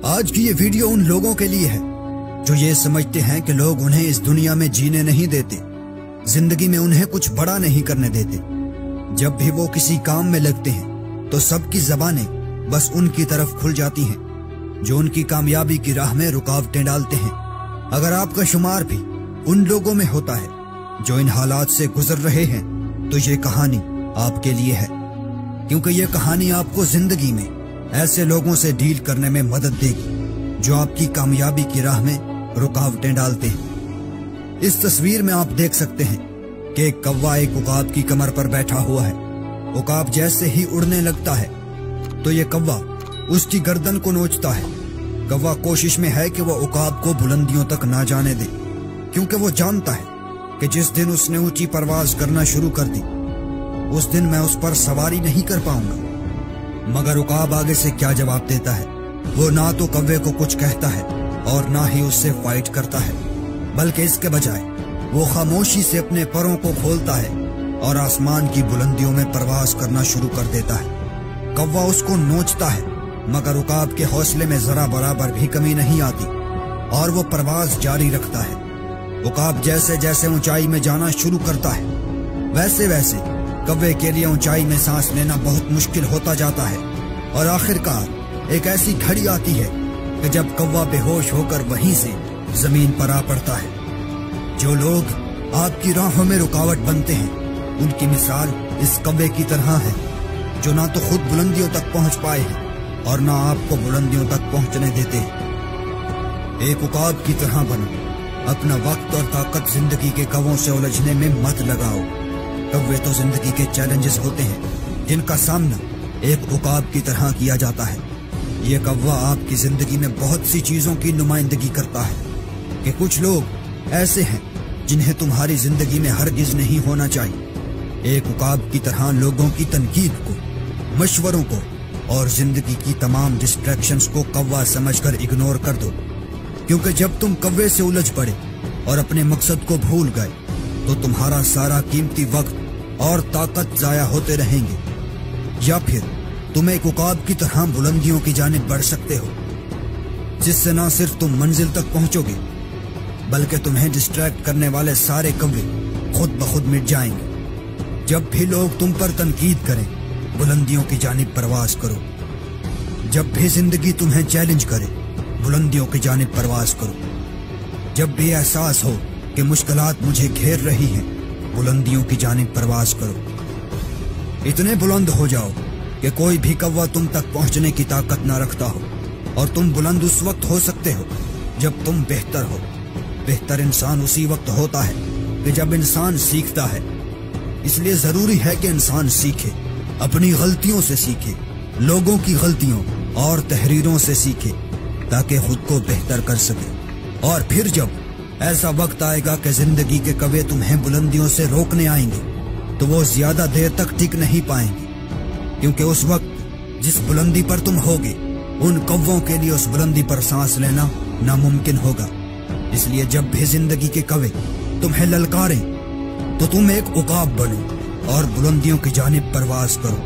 آج کی یہ ویڈیو ان لوگوں کے لیے ہے جو یہ سمجھتے ہیں کہ لوگ انہیں اس دنیا میں جینے نہیں دیتے، زندگی میں انہیں کچھ بڑا نہیں کرنے دیتے۔ جب بھی وہ کسی کام میں لگتے ہیں تو سب کی زبانیں بس ان کی طرف کھل جاتی ہیں جو ان کی کامیابی کی راہ میں رکاوٹیں ڈالتے ہیں۔ اگر آپ کا شمار بھی ان لوگوں میں ہوتا ہے جو ان حالات سے گزر رہے ہیں تو یہ کہانی آپ کے لیے ہے، کیونکہ یہ کہانی آپ کو زندگی میں ایسے لوگوں سے ڈیل کرنے میں مدد دے گی جو آپ کی کامیابی کی راہ میں رکاوٹیں ڈالتے ہیں۔ اس تصویر میں آپ دیکھ سکتے ہیں کہ ایک کوا ایک عقاب کی کمر پر بیٹھا ہوا ہے۔ عقاب جیسے ہی اڑنے لگتا ہے تو یہ کوا اس کی گردن کو نوچتا ہے۔ کوا کوشش میں ہے کہ وہ عقاب کو بلندیوں تک نہ جانے دے، کیونکہ وہ جانتا ہے کہ جس دن اس نے اونچی پرواز کرنا شروع کر دی اس دن میں اس پر سواری نہیں کر پاؤں گا۔ مگر عقاب آگے سے کیا جواب دیتا ہے؟ وہ نہ تو کوے کو کچھ کہتا ہے اور نہ ہی اس سے فائٹ کرتا ہے، بلکہ اس کے بجائے وہ خاموشی سے اپنے پروں کو کھولتا ہے اور آسمان کی بلندیوں میں پرواز کرنا شروع کر دیتا ہے۔ کوا اس کو نوچتا ہے مگر عقاب کے حوصلے میں ذرا برابر بھی کمی نہیں آتی اور وہ پرواز جاری رکھتا ہے۔ عقاب جیسے جیسے اونچائی میں جانا شروع کرتا ہے ویسے ویسے کوے کے لیے اونچائی میں سانس لینا بہت مشکل ہوتا جاتا ہے، اور آخرکار ایک ایسی گھڑی آتی ہے کہ جب کوا بے ہوش ہو کر وہیں سے زمین پر آ پڑتا ہے۔ جو لوگ آپ کی راہوں میں رکاوٹ بنتے ہیں ان کی مثال اس کوے کی طرح ہے جو نہ تو خود بلندیوں تک پہنچ پائے ہیں اور نہ آپ کو بلندیوں تک پہنچنے دیتے ہیں۔ ایک عقاب کی طرح بنو، اپنا وقت اور طاقت زندگی کے کووں سے الجھنے میں مت لگاؤ۔ کوے تو زندگی کے چیلنجز ہوتے ہیں جن کا سامنا ایک عقاب کی طرح کیا جاتا ہے۔ یہ کوا آپ کی زندگی میں بہت سی چیزوں کی نمائندگی کرتا ہے کہ کچھ لوگ ایسے ہیں جنہیں تمہاری زندگی میں ہرگز نہیں ہونا چاہیے۔ ایک عقاب کی طرح لوگوں کی تنقید کو، مشوروں کو اور زندگی کی تمام ڈسٹریکشنز کو کوا سمجھ کر اگنور کر دو، کیونکہ جب تم کوے سے الجھ پڑے اور اپنے مقصد کو بھول گئے تو تمہارا سارا قیمتی وقت اور طاقت ضائع ہوتے رہیں گے، یا پھر تم ایک عقاب کی طرح بلندیوں کی جانب بڑھ سکتے ہو جس سے نہ صرف تم منزل تک پہنچو گے بلکہ تمہیں ڈسٹریکٹ کرنے والے سارے کوے خود بخود مٹ جائیں گے۔ جب بھی لوگ تم پر تنقید کریں بلندیوں کی جانب پرواز کرو، جب بھی زندگی تمہیں چیلنج کرے بلندیوں کی جانب پرواز کرو، جب بھی احساس ہو کہ مشکلات مجھے گھیر رہی ہیں بلندیوں کی جانب پرواز کرو۔ اتنے بلند ہو جاؤ کہ کوئی بھی کوا تم تک پہنچنے کی طاقت نہ رکھتا ہو، اور تم بلند اس وقت ہو سکتے ہو جب تم بہتر ہو۔ بہتر انسان اسی وقت ہوتا ہے کہ جب انسان سیکھتا ہے، اس لیے ضروری ہے کہ انسان سیکھے، اپنی غلطیوں سے سیکھے، لوگوں کی غلطیوں اور تحریروں سے سیکھے تاکہ خود کو بہتر کر سکے۔ اور پھر جب ایسا وقت آئے گا کہ زندگی کے کوے تمہیں بلندیوں سے روکنے آئیں گے تو وہ زیادہ دیر تک ٹک نہیں پائیں گے، کیونکہ اس وقت جس بلندی پر تم ہوگے ان کووں کے لیے اس بلندی پر سانس لینا ناممکن ہوگا۔ اس لیے جب بھی زندگی کے کوے تمہیں للکاریں تو تم ایک عقاب بنو اور بلندیوں کی جانب پرواز کرو۔